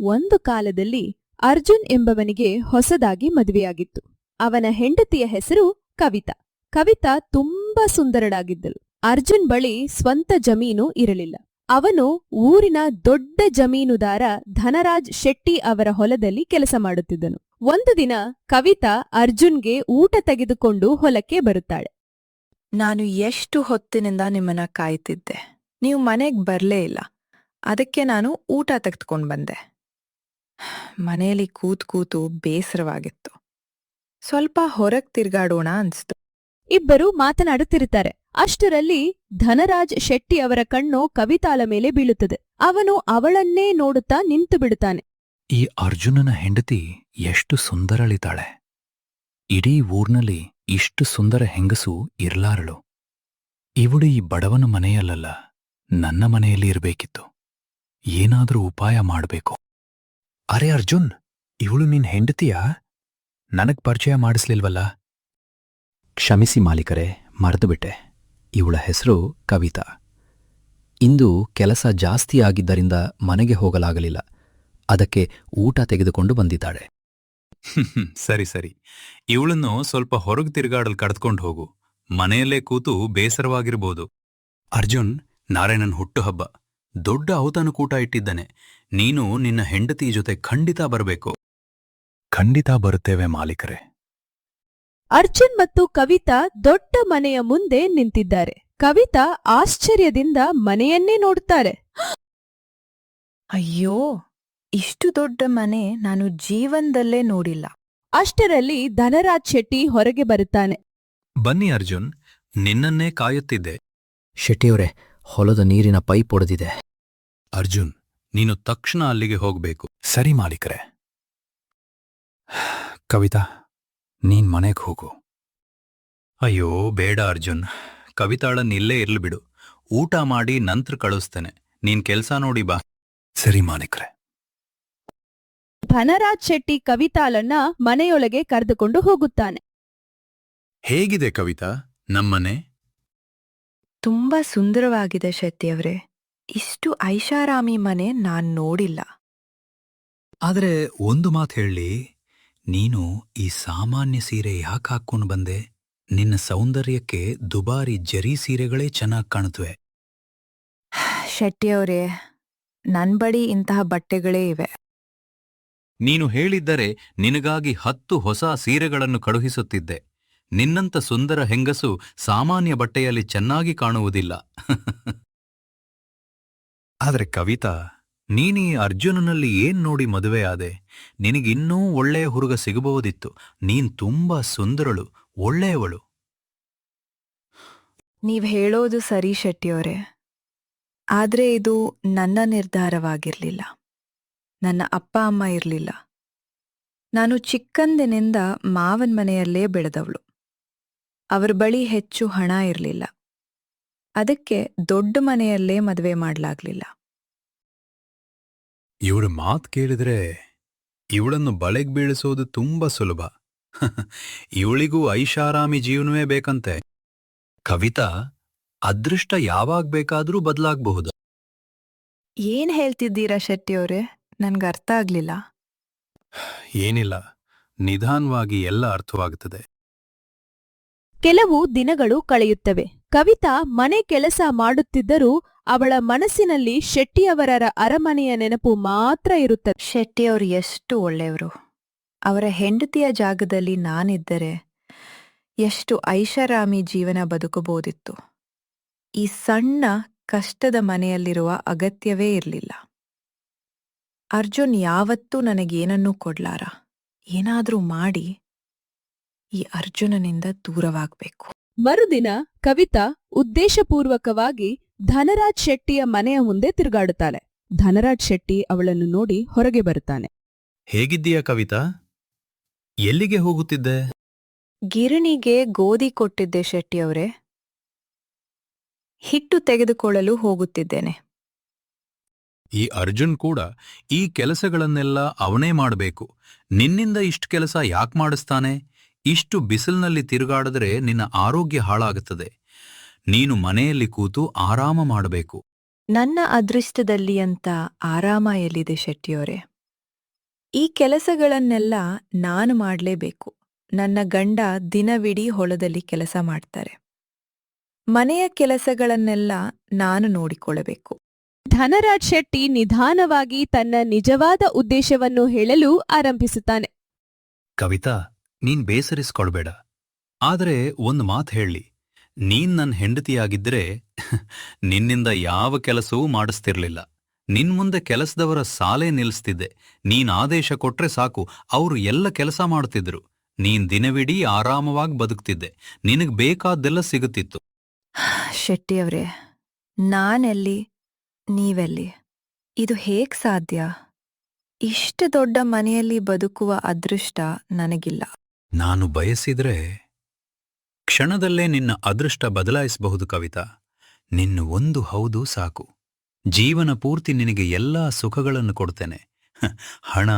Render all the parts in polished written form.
ಒಂದು ಕಾಲದಲ್ಲಿ ಅರ್ಜುನ್ ಎಂಬವನಿಗೆ ಹೊಸದಾಗಿ ಮದುವೆಯಾಗಿತ್ತು. ಅವನ ಹೆಂಡತಿಯ ಹೆಸರು ಕವಿತಾ. ಕವಿತಾ ತುಂಬಾ ಸುಂದರಳಾಗಿದ್ದಳು. ಅರ್ಜುನ್ ಬಳಿ ಸ್ವಂತ ಜಮೀನು ಇರಲಿಲ್ಲ. ಅವನು ಊರಿನ ದೊಡ್ಡ ಜಮೀನುದಾರ ಧನರಾಜ್ ಶೆಟ್ಟಿ ಅವರ ಹೊಲದಲ್ಲಿ ಕೆಲಸ ಮಾಡುತ್ತಿದ್ದನು. ಒಂದು ದಿನ ಕವಿತಾ ಅರ್ಜುನ್ಗೆ ಊಟ ತೆಗೆದುಕೊಂಡು ಹೊಲಕ್ಕೆ ಬರುತ್ತಾಳೆ. ನಾನು ಎಷ್ಟು ಹೊತ್ತಿನಿಂದ ನಿಮ್ಮನ್ನ ಕಾಯ್ತಿದ್ದೆ. ನೀವು ಮನೆಗ್ ಬರ್ಲೇ ಇಲ್ಲ. ಅದಕ್ಕೆ ನಾನು ಊಟ ತೆಗೆದುಕೊಂಡು ಬಂದೆ. ಮನೆಯಲ್ಲಿ ಕೂತು ಬೇಸರವಾಗಿತ್ತು. ಸ್ವಲ್ಪ ಹೊರಗ್ ತಿರ್ಗಾಡೋಣ ಅನ್ಸ್ತು. ಇಬ್ಬರು ಮಾತನಾಡುತ್ತಿರುತ್ತಾರೆ. ಅಷ್ಟರಲ್ಲಿ ಧನರಾಜ್ ಶೆಟ್ಟಿ ಅವರ ಕಣ್ಣು ಕವಿತಾಳ ಮೇಲೆ ಬೀಳುತ್ತದೆ. ಅವನು ಅವಳನ್ನೇ ನೋಡುತ್ತಾ ನಿಂತು ಬಿಡುತ್ತಾನೆ. ಈ ಅರ್ಜುನನ ಹೆಂಡತಿ ಎಷ್ಟು ಸುಂದರಳಿತಾಳೆ. ಇಡೀ ಊರ್ನಲ್ಲಿ ಇಷ್ಟು ಸುಂದರ ಹೆಂಗಸು ಇರ್ಲಾರಳು. ಇವಳು ಈ ಬಡವನ ಮನೆಯಲ್ಲ, ನನ್ನ ಮನೆಯಲ್ಲಿ ಇರಬೇಕಿತ್ತು. ಏನಾದ್ರೂ ಉಪಾಯ ಮಾಡಬೇಕು. ಅರೆ ಅರ್ಜುನ್, ಇವಳು ನಿನ್ ಹೆಂಡತಿಯಾ? ನನಗ್ ಪರಿಚಯ ಮಾಡಿಸ್ಲಿಲ್ವಲ್ಲ? ಕ್ಷಮಿಸಿ ಮಾಲೀಕರೇ, ಮರೆತುಬಿಟ್ಟೆ. ಇವಳ ಹೆಸರು ಕವಿತಾ. ಇಂದು ಕೆಲಸ ಜಾಸ್ತಿ ಆಗಿದ್ದರಿಂದ ಮನೆಗೆ ಹೋಗಲಾಗಲಿಲ್ಲ. ಅದಕ್ಕೆ ಊಟ ತೆಗೆದುಕೊಂಡು ಬಂದಿದ್ದಾಳೆ. ಸರಿ ಸರಿ, ಇವಳನ್ನು ಸ್ವಲ್ಪ ಹೊರಗೆ ತಿರುಗಾಡಲು ಕರೆದುಕೊಂಡು ಹೋಗು. ಮನೆಯಲ್ಲೇ ಕೂತು ಬೇಸರವಾಗಿರ್ಬೋದು. ಅರ್ಜುನ್, ನಾಳೆ ನನ್ನ ಹುಟ್ಟುಹಬ್ಬ. ದೊಡ್ಡ ಔತಣಕೂಟ ಇಟ್ಟಿದ್ದಾನೆ. ನೀನು ನಿನ್ನ ಹೆಂಡತಿ ಜೊತೆ ಖಂಡಿತ ಬರಬೇಕು. ಖಂಡಿತ ಬರುತ್ತೇವೆ ಮಾಲೀಕರೇ. ಅರ್ಜುನ್ ಮತ್ತು ಕವಿತಾ ದೊಡ್ಡ ಮನೆಯ ಮುಂದೆ ನಿಂತಿದ್ದಾರೆ. ಕವಿತಾ ಆಶ್ಚರ್ಯದಿಂದ ಮನೆಯನ್ನೇ ನೋಡುತ್ತಾರೆ. ಅಯ್ಯೋ, ಇಷ್ಟು ದೊಡ್ಡ ಮನೆ ನಾನು ಜೀವನದಲ್ಲೇ ನೋಡಿಲ್ಲ. ಅಷ್ಟರಲ್ಲಿ ಧನರಾಜ್ ಶೆಟ್ಟಿ ಹೊರಗೆ ಬರುತ್ತಾನೆ. ಬನ್ನಿ ಅರ್ಜುನ್, ನಿನ್ನನ್ನೇ ಕಾಯುತ್ತಿದ್ದೆ. ಶೆಟ್ಟಿಯವರೇ, ಹೊಲದ ನೀರಿನ ಪೈಪ್ ಒಡೆದಿದೆ. ಅರ್ಜುನ್, ನೀನು ತಕ್ಷಣ ಅಲ್ಲಿಗೆ ಹೋಗ್ಬೇಕು. ಸರಿ ಮಾಲೀಕರೇ. ಕವಿತಾ, ನೀನ್ ಮನೆಗೆ ಹೋಗು. ಅಯ್ಯೋ ಬೇಡ ಅರ್ಜುನ್, ಕವಿತಾಳನ್ನ ಇಲ್ಲೇ ಇರ್ಲಿಬಿಡು. ಊಟ ಮಾಡಿ ನಂತರ ಕಳಿಸ್ತೇನೆ. ನೀನ್ ಕೆಲ್ಸ ನೋಡಿ ಬಾ. ಸರಿ ಮಾಲೀಕರೇ. ಧನರಾಜ್ ಶೆಟ್ಟಿ ಕವಿತಾಳನ್ನ ಮನೆಯೊಳಗೆ ಕರೆದುಕೊಂಡು ಹೋಗುತ್ತಾನೆ. ಹೇಗಿದೆ ಕವಿತಾ ನಮ್ಮನೆ? ತುಂಬಾ ಸುಂದರವಾಗಿದೆ ಶೆಟ್ಟಿಯವರೇ. ಇಷ್ಟು ಐಷಾರಾಮಿ ಮನೆ ನಾನ್ ನೋಡಿಲ್ಲ. ಆದ್ರೆ ಒಂದು ಮಾತು ಹೇಳಿ, ನೀನು ಈ ಸಾಮಾನ್ಯ ಸೀರೆ ಯಾಕೆ ಹಾಕ್ಕೊಂಡು ಬಂದೆ? ನಿನ್ನ ಸೌಂದರ್ಯಕ್ಕೆ ದುಬಾರಿ ಜರಿ ಸೀರೆಗಳೇ ಚೆನ್ನಾಗಿ ಕಾಣುತ್ತವೆ. ಶೆಟ್ಟಿಯವರೇ, ನನ್ ಬಳಿ ಇಂತಹ ಬಟ್ಟೆಗಳೇ ಇವೆ. ನೀನು ಹೇಳಿದ್ದರೆ ನಿನಗಾಗಿ 10 ಹೊಸ ಸೀರೆಗಳನ್ನು ಕಳುಹಿಸುತ್ತಿದ್ದೆ. ನಿನ್ನಂತ ಸುಂದರ ಹೆಂಗಸು ಸಾಮಾನ್ಯ ಬಟ್ಟೆಯಲ್ಲಿ ಚೆನ್ನಾಗಿ ಕಾಣುವುದಿಲ್ಲ. ಆದ್ರೆ ಕವಿತಾ, ನೀನೀ ಅರ್ಜುನನಲ್ಲಿ ಏನ್ ನೋಡಿ ಮದುವೆಯಾದೆ? ನಿನಗಿನ್ನೂ ಒಳ್ಳೆಯ ಹುಡುಗ ಸಿಗಬಹುದಿತ್ತು. ನೀನ್ ತುಂಬಾ ಸುಂದರಳು, ಒಳ್ಳೆಯವಳು. ನೀವ್ ಹೇಳೋದು ಸರಿ ಶೆಟ್ಟಿಯವರೇ. ಆದ್ರೆ ಇದು ನನ್ನ ನಿರ್ಧಾರವಾಗಿರ್ಲಿಲ್ಲ. ನನ್ನ ಅಪ್ಪ ಅಮ್ಮ ಇರ್ಲಿಲ್ಲ. ನಾನು ಚಿಕ್ಕಂದಿನಿಂದ ಮಾವನ್ ಮನೆಯಲ್ಲೇ ಬೆಳೆದವಳು. ಅವರ ಬಳಿ ಹೆಚ್ಚು ಹಣ ಇರಲಿಲ್ಲ. ಅದಕ್ಕೆ ದೊಡ್ಡ ಮನೆಯಲ್ಲೇ ಮದುವೆ ಮಾಡಲಾಗ್ಲಿಲ್ಲ. ಇವಳ ಮಾತು ಕೇಳಿದ್ರೆ ಇವಳನ್ನು ಬಳೆಗ್ ಬೀಳಿಸೋದು ತುಂಬಾ ಸುಲಭ. ಇವಳಿಗೂ ಐಷಾರಾಮಿ ಜೀವನವೇ ಬೇಕಂತೆ. ಕವಿತಾ, ಅದೃಷ್ಟ ಯಾವಾಗ ಬೇಕಾದ್ರೂ ಬದಲಾಗಬಹುದು. ಏನ್ ಹೇಳ್ತಿದ್ದೀರಾ ಶೆಟ್ಟಿಯವರೇ? ನನ್ಗರ್ಥ ಆಗ್ಲಿಲ್ಲ. ಏನಿಲ್ಲ, ನಿಧಾನವಾಗಿ ಎಲ್ಲ ಅರ್ಥವಾಗುತ್ತದೆ. ಕೆಲವು ದಿನಗಳು ಕಳೆಯುತ್ತವೆ. ಕವಿತಾ ಮನೆ ಕೆಲಸ ಮಾಡುತ್ತಿದ್ದರೂ ಅವಳ ಮನಸ್ಸಿನಲ್ಲಿ ಶೆಟ್ಟಿಯವರ ಅರಮನೆಯ ನೆನಪು ಮಾತ್ರ ಇರುತ್ತದೆ. ಶೆಟ್ಟಿಯವರು ಎಷ್ಟು ಒಳ್ಳೆಯವರು. ಅವರ ಹೆಂಡತಿಯ ಜಾಗದಲ್ಲಿ ನಾನಿದ್ದರೆ ಎಷ್ಟು ಐಷಾರಾಮಿ ಜೀವನ ಬದುಕಬಹುದಿತ್ತು. ಈ ಸಣ್ಣ ಕಷ್ಟದ ಮನೆಯಲ್ಲಿರುವ ಅಗತ್ಯವೇ ಇರಲಿಲ್ಲ. ಅರ್ಜುನ್ ಯಾವತ್ತೂ ನನಗೇನನ್ನೂ ಕೊಡ್ಲಾರ. ಏನಾದ್ರೂ ಮಾಡಿ ಈ ಅರ್ಜುನನಿಂದ ದೂರವಾಗಬೇಕು. ಮರುದಿನ ಕವಿತಾ ಉದ್ದೇಶಪೂರ್ವಕವಾಗಿ ಧನರಾಜ್ ಶೆಟ್ಟಿಯ ಮನೆಯ ಮುಂದೆ ತಿರುಗಾಡುತ್ತಾಳೆ. ಧನರಾಜ್ ಶೆಟ್ಟಿ ಅವಳನ್ನು ನೋಡಿ ಹೊರಗೆ ಬರುತ್ತಾನೆ. ಹೇಗಿದ್ದೀಯ ಕವಿತಾ? ಎಲ್ಲಿಗೆ ಹೋಗುತ್ತಿದ್ದೆ? ಗಿರಣಿಗೆ ಗೋಧಿ ಕೊಟ್ಟಿದ್ದೆ ಶೆಟ್ಟಿಯವರೇ. ಹಿಟ್ಟು ತೆಗೆದುಕೊಳ್ಳಲು ಹೋಗುತ್ತಿದ್ದೇನೆ. ಈ ಅರ್ಜುನ್ ಕೂಡ ಈ ಕೆಲಸಗಳನ್ನೆಲ್ಲ ಅವನೇ ಮಾಡಬೇಕು. ನಿನ್ನಿಂದ ಇಷ್ಟು ಕೆಲಸ ಯಾಕೆ ಮಾಡಿಸ್ತಾನೆ? ಇಷ್ಟು ಬಿಸಿಲಿನಲ್ಲಿ ತಿರುಗಾಡಿದ್ರೆ ನಿನ್ನ ಆರೋಗ್ಯ ಹಾಳಾಗುತ್ತದೆ. ನೀನು ಮನೆಯಲ್ಲಿ ಕೂತು ಆರಾಮ ಮಾಡಬೇಕು. ನನ್ನ ಅದೃಷ್ಟದಲ್ಲಿ ಅಂತ ಆರಾಮ ಎಲ್ಲಿದೆ ಶೆಟ್ಟಿಯವರೇ? ಈ ಕೆಲಸಗಳನ್ನೆಲ್ಲ ನಾನು ಮಾಡಲೇಬೇಕು. ನನ್ನ ಗಂಡ ದಿನವಿಡೀ ಹೊಲದಲ್ಲಿ ಕೆಲಸ ಮಾಡ್ತಾರೆ. ಮನೆಯ ಕೆಲಸಗಳನ್ನೆಲ್ಲ ನಾನು ನೋಡಿಕೊಳ್ಳಬೇಕು. ಧನರಾಜ್ ಶೆಟ್ಟಿ ನಿಧಾನವಾಗಿ ತನ್ನ ನಿಜವಾದ ಉದ್ದೇಶವನ್ನು ಹೇಳಲು ಆರಂಭಿಸುತ್ತಾನೆ. ಕವಿತಾ, ನೀನ್ ಬೇಸರಿಸ್ಕೊಳ್ಬೇಡ. ಆದರೆ ಒಂದ್ ಮಾತ್ ಹೇಳಿ, ನೀನ್ ನನ್ ಹೆಂಡತಿಯಾಗಿದ್ರೆ ನಿನ್ನಿಂದ ಯಾವ ಕೆಲಸವೂ ಮಾಡಿಸ್ತಿರ್ಲಿಲ್ಲ. ನಿನ್ ಮುಂದೆ ಕೆಲಸದವರ ಸಾಲೇ ನಿಲ್ಲಿಸ್ತಿದ್ದೆ. ನೀನ್ ಆದೇಶ ಕೊಟ್ರೆ ಸಾಕು, ಅವ್ರು ಎಲ್ಲ ಕೆಲಸ ಮಾಡ್ತಿದ್ರು. ನೀನ್ ದಿನವಿಡೀ ಆರಾಮವಾಗಿ ಬದುಕ್ತಿದ್ದೆ. ನಿನಗ್ ಬೇಕಾದ್ದೆಲ್ಲ ಸಿಗುತ್ತಿತ್ತು. ಶೆಟ್ಟಿಯವ್ರೇ, ನಾನೆಲ್ಲಿ, ನೀವೆಲ್ಲಿ? ಇದು ಹೇಗ್ ಸಾಧ್ಯ? ಇಷ್ಟು ದೊಡ್ಡ ಮನೆಯಲ್ಲಿ ಬದುಕುವ ಅದೃಷ್ಟ ನನಗಿಲ್ಲ. ನಾನು ಬಯಸಿದ್ರೆ ಕ್ಷಣದಲ್ಲೇ ನಿನ್ನ ಅದೃಷ್ಟ ಬದಲಾಯಿಸಬಹುದು ಕವಿತಾ. ನಿನ್ನ ಒಂದು ಹೌದು ಸಾಕು. ಜೀವನ ಪೂರ್ತಿ ನಿನಗೆ ಎಲ್ಲಾ ಸುಖಗಳನ್ನು ಕೊಡ್ತೇನೆ. ಹಣ,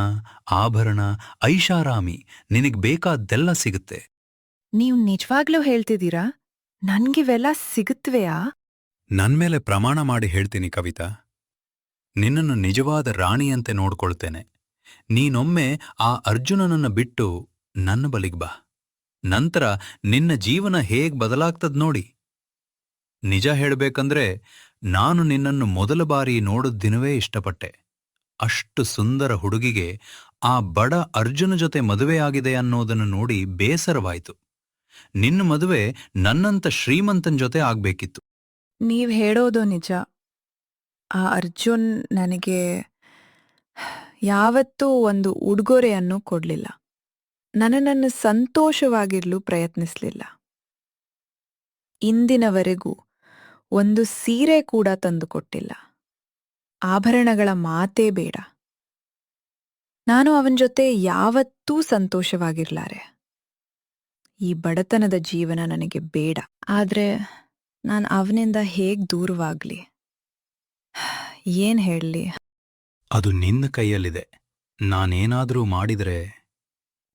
ಆಭರಣ, ಐಷಾರಾಮಿ, ನಿನಗ್ ಬೇಕಾದ್ದೆಲ್ಲ ಸಿಗುತ್ತೆ. ನೀವು ನಿಜವಾಗ್ಲೂ ಹೇಳ್ತಿದ್ದೀರಾ? ನನ್ಗಿವೆಲ್ಲ ಸಿಗುತ್ತವೆಯಾ? ನನ್ಮೇಲೆ ಪ್ರಮಾಣ ಮಾಡಿ ಹೇಳ್ತೀನಿ ಕವಿತಾ. ನಿನ್ನನ್ನು ನಿಜವಾದ ರಾಣಿಯಂತೆ ನೋಡ್ಕೊಳ್ತೇನೆ. ನೀನೊಮ್ಮೆ ಆ ಅರ್ಜುನನನ್ನ ಬಿಟ್ಟು ನನ್ನ ಬಳಿಗ್ ಬಾ. ನಂತರ ನಿನ್ನ ಜೀವನ ಹೇಗ್ ಬದಲಾಗ್ತದ್ ನೋಡಿ. ನಿಜ ಹೇಳ್ಬೇಕಂದ್ರೆ ನಾನು ನಿನ್ನನ್ನು ಮೊದಲ ಬಾರಿ ನೋಡಿದ ದಿನವೇ ಇಷ್ಟಪಟ್ಟೆ. ಅಷ್ಟು ಸುಂದರ ಹುಡುಗಿಗೆ ಆ ಬಡ ಅರ್ಜುನ ಜೊತೆ ಮದುವೆಯಾಗಿದೆ ಅನ್ನೋದನ್ನು ನೋಡಿ ಬೇಸರವಾಯಿತು. ನಿನ್ನ ಮದುವೆ ನನ್ನಂತ ಶ್ರೀಮಂತನ್ ಜೊತೆ ಆಗ್ಬೇಕಿತ್ತು. ನೀವ್ ಹೇಳೋದು ನಿಜ. ಆ ಅರ್ಜುನ್ ನನಗೆ ಯಾವತ್ತೂ ಒಂದು ಉಡುಗೊರೆಯನ್ನು ಕೊಡ್ಲಿಲ್ಲ. ನನ್ನನ್ನು ಸಂತೋಷವಾಗಿರ್ಲು ಪ್ರಯತ್ನಿಸ್ಲಿಲ್ಲ. ಇಂದಿನವರೆಗೂ ಒಂದು ಸೀರೆ ಕೂಡ ತಂದುಕೊಟ್ಟಿಲ್ಲ. ಆಭರಣಗಳ ಮಾತೇ ಬೇಡ. ನಾನು ಅವನ ಜೊತೆ ಯಾವತ್ತೂ ಸಂತೋಷವಾಗಿರ್ಲಾರೆ. ಈ ಬಡತನದ ಜೀವನ ನನಗೆ ಬೇಡ. ಆದ್ರೆ ನಾನು ಅವನಿಂದ ಹೇಗ್ ದೂರವಾಗ್ಲಿ? ಏನ್ ಹೇಳಲಿ? ಅದು ನಿನ್ನ ಕೈಯಲ್ಲಿದೆ. ನಾನೇನಾದ್ರೂ ಮಾಡಿದ್ರೆ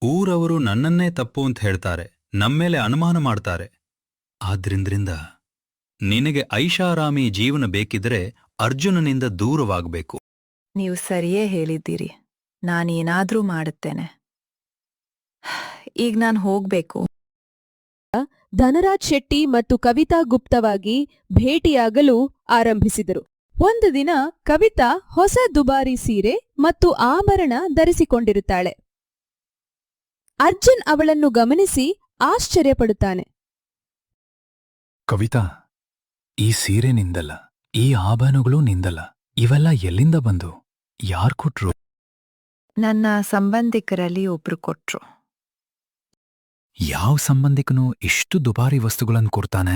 ಊರವರು ನನ್ನನ್ನೇ ತಪ್ಪು ಅಂತ ಹೇಳ್ತಾರೆ, ನಮ್ಮೇಲೆ ಅನುಮಾನ ಮಾಡ್ತಾರೆ. ಆದ್ರಿಂದ್ರಿಂದ ನಿನಗೆ ಐಷಾರಾಮಿ ಜೀವನ ಬೇಕಿದ್ರೆ ಅರ್ಜುನನಿಂದ ದೂರವಾಗಬೇಕು. ನೀವು ಸರಿಯೇ ಹೇಳಿದ್ದೀರಿ. ನಾನೇನಾದ್ರೂ ಮಾಡುತ್ತೇನೆ. ಈಗ ನಾನು ಹೋಗ್ಬೇಕು. ಧನರಾಜ್ ಶೆಟ್ಟಿ ಮತ್ತು ಕವಿತಾ ಗುಪ್ತವಾಗಿ ಭೇಟಿಯಾಗಲು ಆರಂಭಿಸಿದರು. ಒಂದು ದಿನ ಕವಿತಾ ಹೊಸ ದುಬಾರಿ ಸೀರೆ ಮತ್ತು ಆಭರಣ ಧರಿಸಿಕೊಂಡಿರುತ್ತಾಳೆ. ಅರ್ಜುನ್ ಅವಳನ್ನು ಗಮನಿಸಿ ಆಶ್ಚರ್ಯಪಡುತ್ತಾನೆ. ಕವಿತಾ, ಈ ಸೀರೆ ನಿಂದಲ್ಲ, ಈ ಆಭರಣಗಳು ನಿಂದಲ್ಲ. ಇವೆಲ್ಲ ಎಲ್ಲಿಂದ ಬಂದು? ಯಾರ್ ಕೊಟ್ರು? ನನ್ನ ಸಂಬಂಧಿಕರಲ್ಲಿ ಒಬ್ರು ಕೊಟ್ರು. ಯಾವ ಸಂಬಂಧಿಕನು ಇಷ್ಟು ದುಬಾರಿ ವಸ್ತುಗಳನ್ನು ಕೊಡ್ತಾನೆ?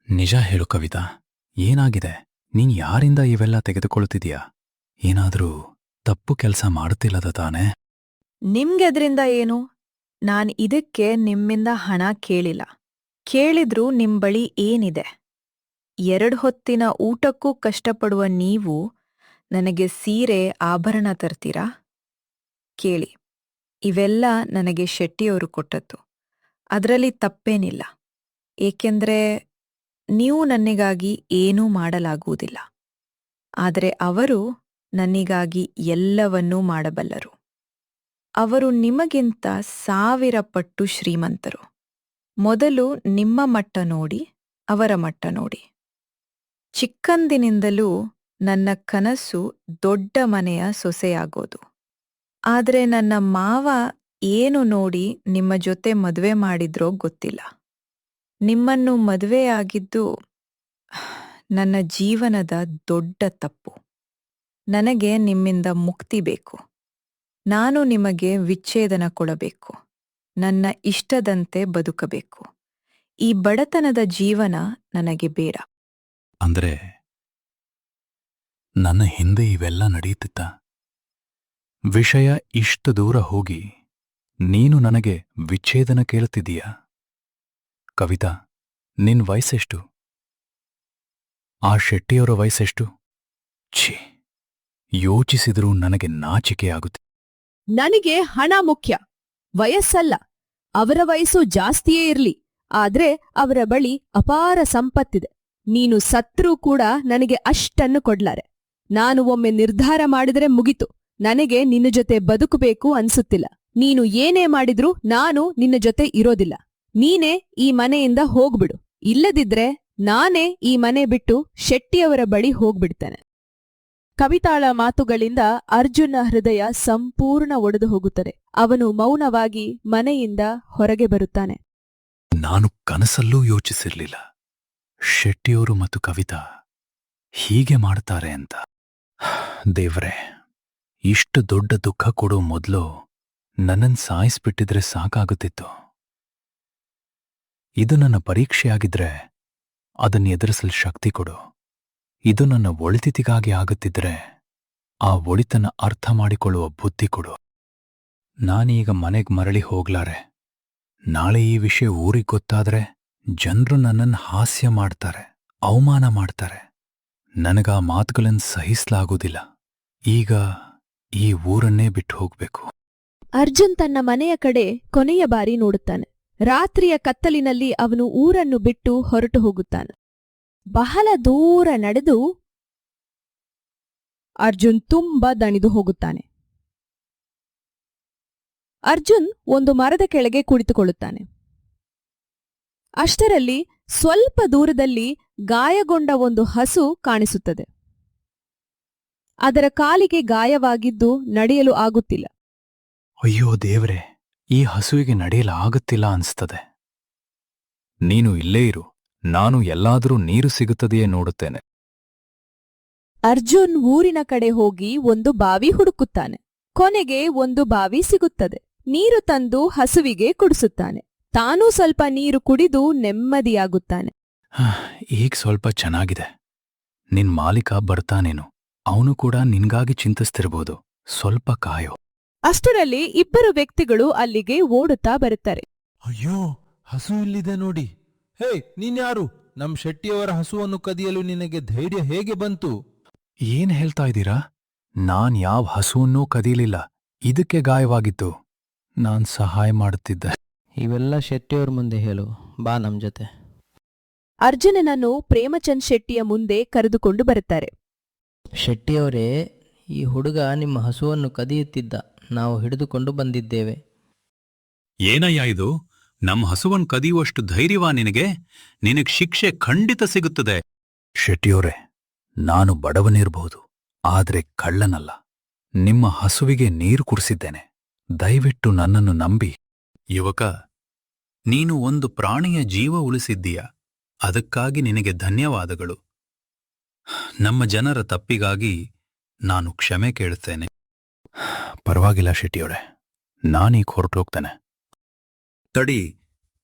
ನಿಜ ಹೇಳು ಕವಿತಾ, ಏನಾಗಿದೆ? ನೀನ್ ಯಾರಿಂದ ಇವೆಲ್ಲ ತೆಗೆದುಕೊಳ್ತಿದೀಯಾ? ಏನಾದ್ರೂ ತಪ್ಪು ಕೆಲಸ ಮಾಡುತ್ತಿಲ್ಲದ ತಾನೆ? ನಿಮ್ಗೆದ್ರಿಂದ ಏನು? ನಾನ್ ಇದಕ್ಕೆ ನಿಮ್ಮಿಂದ ಹಣ ಕೇಳಿಲ್ಲ. ಕೇಳಿದ್ರೂ ನಿಮ್ ಬಳಿ ಏನಿದೆ? 2 ಹೊತ್ತಿನ ಊಟಕ್ಕೂ ಕಷ್ಟಪಡುವ ನೀವು ನನಗೆ ಸೀರೆ, ಆಭರಣ ತರ್ತೀರಾ? ಕೇಳಿ, ಇವೆಲ್ಲ ನನಗೆ ಶೆಟ್ಟಿಯವರು ಕೊಟ್ಟದ್ದು. ಅದರಲ್ಲಿ ತಪ್ಪೇನಿಲ್ಲ. ಏಕೆಂದ್ರೆ ನೀವು ನನ್ನಿಗಾಗಿ ಏನೂ ಮಾಡಲಾಗುವುದಿಲ್ಲ. ಆದರೆ ಅವರು ನನ್ನಿಗಾಗಿ ಎಲ್ಲವನ್ನೂ ಮಾಡಬಲ್ಲರು. ಅವರು ನಿಮಗಿಂತ 1000 ಪಟ್ಟು ಶ್ರೀಮಂತರು. ಮೊದಲು ನಿಮ್ಮ ಮಟ್ಟ ನೋಡಿ, ಅವರ ಮಟ್ಟ ನೋಡಿ. ಚಿಕ್ಕಂದಿನಿಂದಲೂ ನನ್ನ ಕನಸು ದೊಡ್ಡ ಮನೆಯ ಸೊಸೆಯಾಗೋದು. ಆದರೆ ನನ್ನ ಮಾವ ಏನು ನೋಡಿ ನಿಮ್ಮ ಜೊತೆ ಮದುವೆ ಮಾಡಿದ್ರೋ ಗೊತ್ತಿಲ್ಲ. ನಿಮ್ಮನ್ನು ಮದುವೆಯಾಗಿದ್ದು ನನ್ನ ಜೀವನದ ದೊಡ್ಡ ತಪ್ಪು. ನನಗೆ ನಿಮ್ಮಿಂದ ಮುಕ್ತಿ ಬೇಕು. ನಾನು ನಿಮಗೆ ವಿಚ್ಛೇದನ ಕೊಡಬೇಕು. ನನ್ನ ಇಷ್ಟದಂತೆ ಬದುಕಬೇಕು. ಈ ಬಡತನದ ಜೀವನ ನನಗೆ ಬೇಡ. ಅಂದ್ರೆ ನನ್ನ ಹಿಂದೆ ಇವೆಲ್ಲ ನಡೆಯುತ್ತಿತ್ತ? ವಿಷಯ ಇಷ್ಟು ದೂರ ಹೋಗಿ ನೀನು ನನಗೆ ವಿಚ್ಛೇದನ ಕೇಳುತ್ತಿದ್ದೀಯಾ? ಕವಿತಾ, ನಿನ್ ವಯಸ್ಸೆಷ್ಟು? ಆ ಶೆಟ್ಟಿಯವರ ವಯಸ್ಸೆಷ್ಟು? ಛೀ, ಯೋಚಿಸಿದರೂ ನನಗೆ ನಾಚಿಕೆಯಾಗುತ್ತೆ. ನನಗೆ ಹಣ ಮುಖ್ಯ, ವಯಸ್ಸಲ್ಲ. ಅವರ ವಯಸ್ಸು ಜಾಸ್ತಿಯೇ ಇರ್ಲಿ, ಆದ್ರೆ ಅವರ ಬಳಿ ಅಪಾರ ಸಂಪತ್ತಿದೆ. ನೀನು ಸತ್ರೂ ಕೂಡ ನನಗೆ ಅಷ್ಟನ್ನು ಕೊಡ್ಲಾರೆ. ನಾನು ಒಮ್ಮೆ ನಿರ್ಧಾರ ಮಾಡಿದರೆ ಮುಗಿತು. ನನಗೆ ನಿನ್ನ ಜೊತೆ ಬದುಕಬೇಕು ಅನ್ಸುತ್ತಿಲ್ಲ. ನೀನು ಏನೇ ಮಾಡಿದ್ರೂ ನಾನು ನಿನ್ನ ಜೊತೆ ಇರೋದಿಲ್ಲ. ನೀನೇ ಈ ಮನೆಯಿಂದ ಹೋಗ್ಬಿಡು. ಇಲ್ಲದಿದ್ರೆ ನಾನೇ ಈ ಮನೆ ಬಿಟ್ಟು ಶೆಟ್ಟಿಯವರ ಬಳಿ ಹೋಗ್ಬಿಡ್ತೇನೆ. ಕವಿತಾಳ ಮಾತುಗಳಿಂದ ಅರ್ಜುನ್ನ ಹೃದಯ ಸಂಪೂರ್ಣ ಒಡೆದು ಹೋಗುತ್ತದೆ. ಅವನು ಮೌನವಾಗಿ ಮನೆಯಿಂದ ಹೊರಗೆ ಬರುತ್ತಾನೆ. ನಾನು ಕನಸಲ್ಲೂ ಯೋಚಿಸಿರ್ಲಿಲ್ಲ ಶೆಟ್ಟಿಯವರು ಮತ್ತು ಕವಿತಾ ಹೀಗೆ ಮಾಡ್ತಾರೆ ಅಂತ. ದೇವ್ರೇ, ಇಷ್ಟು ದೊಡ್ಡ ದುಃಖ ಕೊಡೋ ಮೊದಲು ನನ್ನನ್ನು ಸಾಯಿಸ್ಬಿಟ್ಟಿದ್ರೆ ಸಾಕಾಗುತ್ತಿತ್ತು. ಇದು ನನ್ನ ಪರೀಕ್ಷೆಯಾಗಿದ್ರೆ ಅದನ್ನು ಎದುರಿಸಲು ಶಕ್ತಿ ಕೊಡು. ಇದು ನನ್ನ ಒಳಿತಿಗಾಗಿ ಆಗುತ್ತಿದ್ರೆ ಆ ಒಳಿತನ ಅರ್ಥ ಮಾಡಿಕೊಳ್ಳುವ ಬುದ್ಧಿ ಕೊಡು. ನಾನೀಗ ಮನೆಗೆ ಮರಳಿ ಹೋಗ್ಲಾರೆ. ನಾಳೆ ಈ ವಿಷಯ ಊರಿಗೆ ಗೊತ್ತಾದ್ರೆ ಜನರು ನನ್ನನ್ನು ಹಾಸ್ಯ ಮಾಡ್ತಾರೆ, ಅವಮಾನ ಮಾಡ್ತಾರೆ. ನನಗಾ ಮಾತುಗಳನ್ನು ಸಹಿಸಲಾಗುವುದಿಲ್ಲ. ಈಗ ಈ ಊರನ್ನೇ ಬಿಟ್ಟು ಹೋಗ್ಬೇಕು. ಅರ್ಜುನ್ ತನ್ನ ಮನೆಯ ಕಡೆ ಕೊನೆಯ ಬಾರಿ ನೋಡುತ್ತಾನೆ. ರಾತ್ರಿಯ ಕತ್ತಲಿನಲ್ಲಿ ಅವನು ಊರನ್ನು ಬಿಟ್ಟು ಹೊರಟು ಹೋಗುತ್ತಾನೆ. ಬಹಳ ದೂರ ನಡೆದು ಅರ್ಜುನ್ ತುಂಬಾ ದಣಿದು ಹೋಗುತ್ತಾನೆ. ಅರ್ಜುನ್ ಒಂದು ಮರದ ಕೆಳಗೆ ಕುಳಿತುಕೊಳ್ಳುತ್ತಾನೆ. ಅಷ್ಟರಲ್ಲಿ ಸ್ವಲ್ಪ ದೂರದಲ್ಲಿ ಗಾಯಗೊಂಡ ಒಂದು ಹಸು ಕಾಣಿಸುತ್ತದೆ. ಅದರ ಕಾಲಿಗೆ ಗಾಯವಾಗಿದ್ದು ನಡೆಯಲು ಆಗುತ್ತಿಲ್ಲ. ಅಯ್ಯೋ ದೇವ್ರೆ, ಈ ಹಸುವಿಗೆ ನಡೆಯಲಾಗುತ್ತಿಲ್ಲ ಅನ್ಸ್ತದೆ. ನೀನು ಇಲ್ಲೇ ಇರು, ನಾನು ಎಲ್ಲಾದರೂ ನೀರು ಸಿಗುತ್ತದೆಯೇ ನೋಡುತ್ತೇನೆ. ಅರ್ಜುನ್ ಊರಿನ ಕಡೆ ಹೋಗಿ ಒಂದು ಬಾವಿ ಹುಡುಕುತ್ತಾನೆ. ಕೊನೆಗೆ ಒಂದು ಬಾವಿ ಸಿಗುತ್ತದೆ. ನೀರು ತಂದು ಹಸುವಿಗೆ ಕುಡಿಸುತ್ತಾನೆ. ತಾನೂ ಸ್ವಲ್ಪ ನೀರು ಕುಡಿದು ನೆಮ್ಮದಿಯಾಗುತ್ತಾನೆ. ಈಗ ಸ್ವಲ್ಪ ಚೆನ್ನಾಗಿದೆ. ನಿನ್ ಮಾಲೀಕ ಬರ್ತಾನೇನು, ಅವನು ಕೂಡ ನಿನ್ಗಾಗಿ ಚಿಂತಿಸ್ತಿರ್ಬೋದು. ಸ್ವಲ್ಪ ಕಾಯೋ. ಅಷ್ಟರಲ್ಲಿ ಇಬ್ಬರು ವ್ಯಕ್ತಿಗಳು ಅಲ್ಲಿಗೆ ಓಡುತ್ತಾ ಬರುತ್ತಾರೆ. ಅಯ್ಯೋ, ಹಸು ಇಲ್ಲಿದೆ ನೋಡಿ. ಹೇ, ನೀನ್ಯಾರು? ನಮ್ ಶೆಟ್ಟಿಯವರ ಹಸುವನ್ನು ಕದಿಯಲು ನಿನಗೆ ಧೈರ್ಯ ಹೇಗೆ ಬಂತು? ಏನ್ ಹೇಳ್ತಾ ಇದ್ದೀರಾ? ನಾನ್ ಯಾವ ಹಸುವನ್ನೂ ಕದೀಲಿಲ್ಲ. ಇದಕ್ಕೆ ಗಾಯವಾಗಿತ್ತು. ನಾನ್ ಸಹಾಯ ಮಾಡುತ್ತಿದ್ದೆ. ಇವೆಲ್ಲ ಶೆಟ್ಟಿಯವ್ರ ಮುಂದೆ ಹೇಳು, ಬಾ ನಮ್ ಜೊತೆ. ಅರ್ಜುನನನ್ನು ಪ್ರೇಮಚಂದ್ ಶೆಟ್ಟಿಯ ಮುಂದೆ ಕರೆದುಕೊಂಡು ಬರುತ್ತಾರೆ. ಶೆಟ್ಟಿಯವರೇ, ಈ ಹುಡುಗ ನಿಮ್ಮ ಹಸುವನ್ನು ಕದಿಯುತ್ತಿದ್ದ. ನಾವು ಹಿಡಿದುಕೊಂಡು ಬಂದಿದ್ದೇವೆ. ಏನಯ್ಯ ಇದು? ನಮ್ಮ ಹಸುವನ್ ಕದಿಯುವಷ್ಟು ಧೈರ್ಯವಾ ನಿನಗೆ? ನಿನಗ್ ಶಿಕ್ಷೆ ಖಂಡಿತ ಸಿಗುತ್ತದೆ. ಶೆಟ್ಟಿಯವರೇ, ನಾನು ಬಡವನಿರಬಹುದು, ಆದ್ರೆ ಕಳ್ಳನಲ್ಲ. ನಿಮ್ಮ ಹಸುವಿಗೆ ನೀರು ಕುಡಿಸಿದ್ದೇನೆ. ದಯವಿಟ್ಟು ನನ್ನನ್ನು ನಂಬಿ. ಯುವಕ, ನೀನು ಒಂದು ಪ್ರಾಣಿಯ ಜೀವ ಉಳಿಸಿದ್ದೀಯ. ಅದಕ್ಕಾಗಿ ನಿನಗೆ ಧನ್ಯವಾದಗಳು. ನಮ್ಮ ಜನರ ತಪ್ಪಿಗಾಗಿ ನಾನು ಕ್ಷಮೆ ಕೇಳುತ್ತೇನೆ. ಪರವಾಗಿಲ್ಲ ಶೆಟ್ಟಿಯವರೇ, ನಾನೀಗ ಹೊರಟೋಗ್ತೇನೆ. ತಡಿ,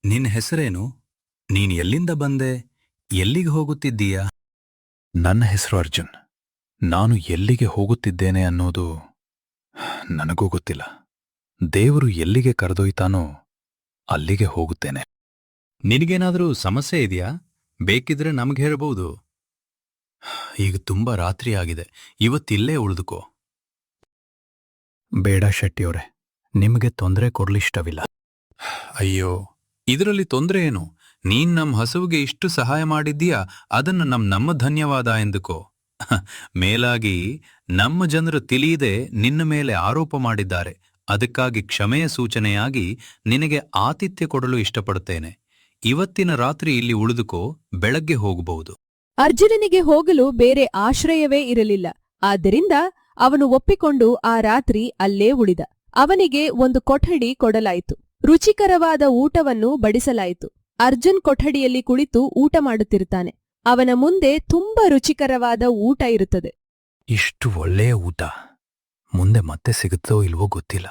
ನಿನ್ನ ಹೆಸರೇನು? ನೀನ್ ಎಲ್ಲಿಂದ ಬಂದೆ? ಎಲ್ಲಿಗೆ ಹೋಗುತ್ತಿದ್ದೀಯಾ? ನನ್ನ ಹೆಸರು ಅರ್ಜುನ್. ನಾನು ಎಲ್ಲಿಗೆ ಹೋಗುತ್ತಿದ್ದೇನೆ ಅನ್ನೋದು ನನಗೂ ಗೊತ್ತಿಲ್ಲ. ದೇವರು ಎಲ್ಲಿಗೆ ಕರೆದೊಯ್ತಾನೋ ಅಲ್ಲಿಗೆ ಹೋಗುತ್ತೇನೆ. ನಿನಗೇನಾದರೂ ಸಮಸ್ಯೆ ಇದೆಯಾ? ಬೇಕಿದ್ರೆ ನಮ್ಗೆ ಹೇಳಬಹುದು. ಈಗ ತುಂಬಾ ರಾತ್ರಿಯಾಗಿದೆ. ಇವತ್ತಿಲ್ಲೇ ಉಳಿದುಕೋ. ಬೇಡ ಶೆಟ್ಟಿಯವರೇ, ನಿಮಗೆ ತೊಂದರೆ ಕೊಡ್ಲಿಷ್ಟವಿಲ್ಲ. ಅಯ್ಯೋ, ಇದರಲ್ಲಿ ತೊಂದರೆ ಏನು? ನೀನ್ ನಮ್ಮ ಹಸುವಿಗೆ ಇಷ್ಟು ಸಹಾಯ ಮಾಡಿದ್ದೀಯಾ, ಅದನ್ನು ನಮ್ಮ ಧನ್ಯವಾದ ಎಂದುಕೋ. ಮೇಲಾಗಿ ನಮ್ಮ ಜನರು ತಿಳಿಯದೆ ನಿನ್ನ ಮೇಲೆ ಆರೋಪ ಮಾಡಿದ್ದಾರೆ. ಅದಕ್ಕಾಗಿ ಕ್ಷಮೆಯ ಸೂಚನೆಯಾಗಿ ನಿನಗೆ ಆತಿಥ್ಯ ಕೊಡಲು ಇಷ್ಟಪಡುತ್ತೇನೆ. ಇವತ್ತಿನ ರಾತ್ರಿ ಇಲ್ಲಿ ಉಳಿದುಕೋ, ಬೆಳಗ್ಗೆ ಹೋಗಬಹುದು. ಅರ್ಜುನನಿಗೆ ಹೋಗಲು ಬೇರೆ ಆಶ್ರಯವೇ ಇರಲಿಲ್ಲ. ಆದ್ದರಿಂದ ಅವನು ಒಪ್ಪಿಕೊಂಡು ಆ ರಾತ್ರಿ ಅಲ್ಲೇ ಉಳಿದ. ಅವನಿಗೆ ಒಂದು ಕೊಠಡಿ ಕೊಡಲಾಯಿತು. ರುಚಿಕರವಾದ ಊಟವನ್ನು ಬಡಿಸಲಾಯಿತು. ಅರ್ಜುನ್ ಕೊಠಡಿಯಲ್ಲಿ ಕುಳಿತು ಊಟ ಮಾಡುತ್ತಿರುತ್ತಾನೆ. ಅವನ ಮುಂದೆ ತುಂಬಾ ರುಚಿಕರವಾದ ಊಟ ಇರುತ್ತದೆ. ಇಷ್ಟು ಒಳ್ಳೆಯ ಊಟ ಮುಂದೆ ಮತ್ತೆ ಸಿಗುತ್ತೋ ಇಲ್ವೋ ಗೊತ್ತಿಲ್ಲ.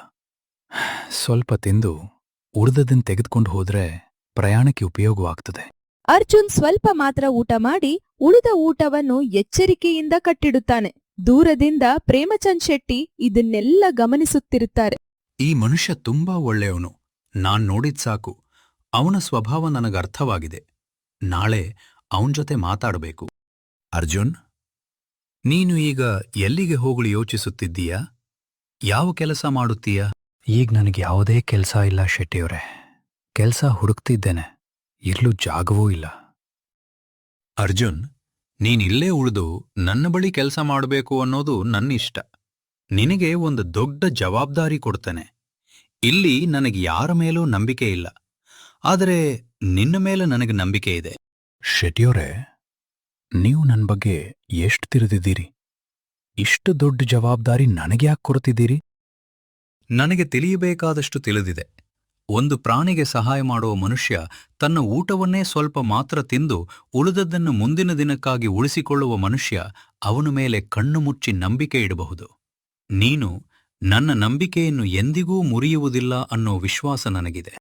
ಸ್ವಲ್ಪ ತಿಂದು ಉಳಿದದನ್ನು ತೆಗೆದುಕೊಂಡು ಹೋದ್ರೆ ಪ್ರಯಾಣಕ್ಕೆ ಉಪಯೋಗವಾಗ್ತದೆ. ಅರ್ಜುನ್ ಸ್ವಲ್ಪ ಮಾತ್ರ ಊಟ ಮಾಡಿ ಉಳಿದ ಊಟವನ್ನು ಎಚ್ಚರಿಕೆಯಿಂದ ಕಟ್ಟಿಡುತ್ತಾನೆ. ದೂರದಿಂದ ಪ್ರೇಮಚಂದ್ ಶೆಟ್ಟಿ ಇದನ್ನೆಲ್ಲ ಗಮನಿಸುತ್ತಿರುತ್ತಾರೆ. ಈ ಮನುಷ್ಯ ತುಂಬಾ ಒಳ್ಳೆಯವನು. ನಾನ್ ನೋಡಿದ್ ಸಾಕು. ಅವನ ಸ್ವಭಾವ ನನಗರ್ಥವಾಗಿದೆ. ನಾಳೆ ಅವನ್ ಜೊತೆ ಮಾತಾಡಬೇಕು. ಅರ್ಜುನ್, ನೀನು ಈಗ ಎಲ್ಲಿಗೆ ಹೋಗಲು ಯೋಚಿಸುತ್ತಿದ್ದೀಯಾ? ಯಾವ ಕೆಲಸ ಮಾಡುತ್ತೀಯಾ? ಈಗ ನನಗೆ ಯಾವುದೇ ಕೆಲಸ ಇಲ್ಲ ಶೆಟ್ಟಿಯವರೇ. ಕೆಲಸ ಹುಡುಕ್ತಿದ್ದೇನೆ. ಇರ್ಲು ಜಾಗವೂ ಇಲ್ಲ. ಅರ್ಜುನ್, ನೀನಿಲ್ಲೇ ಉಳಿದು ನನ್ನ ಬಳಿ ಕೆಲಸ ಮಾಡಬೇಕು ಅನ್ನೋದು ನನ್ನಿಷ್ಟ. ನಿನಗೆ ಒಂದು ದೊಡ್ಡ ಜವಾಬ್ದಾರಿ ಕೊಡ್ತೇನೆ. ಇಲ್ಲಿ ನನಗೆ ಯಾರ ಮೇಲೂ ನಂಬಿಕೆ ಇಲ್ಲ, ಆದರೆ ನಿನ್ನ ಮೇಲೆ ನನಗೆ ನಂಬಿಕೆ ಇದೆ. ಶೆಟ್ಟಿಯವರೇ, ನೀವು ನನ್ನ ಬಗ್ಗೆ ಎಷ್ಟು ತಿಳಿದಿದ್ದೀರಿ? ಇಷ್ಟು ದೊಡ್ಡ ಜವಾಬ್ದಾರಿ ನನಗೆ ಯಾಕೆ ಕೊಡ್ತಿದ್ದೀರಿ? ನನಗೆ ತಿಳಿಯಬೇಕಾದಷ್ಟು ತಿಳಿದಿದೆ. ಒಂದು ಪ್ರಾಣಿಗೆ ಸಹಾಯ ಮಾಡುವ ಮನುಷ್ಯ ತನ್ನ ಊಟವನ್ನೇ ಸ್ವಲ್ಪ ಮಾತ್ರ ತಿಂದು ಉಳಿದದ್ದನ್ನು ಮುಂದಿನ ದಿನಕ್ಕಾಗಿ ಉಳಿಸಿಕೊಳ್ಳುವ ಮನುಷ್ಯ ಅವನ ಮೇಲೆ ಕಣ್ಣು ಮುಚ್ಚಿ ನಂಬಿಕೆ ಇಡಬಹುದು. ನೀನು ನನ್ನ ನಂಬಿಕೆಯನ್ನು ಎಂದಿಗೂ ಮುರಿಯುವುದಿಲ್ಲ ಅನ್ನೋ ವಿಶ್ವಾಸ ನನಗಿದೆ.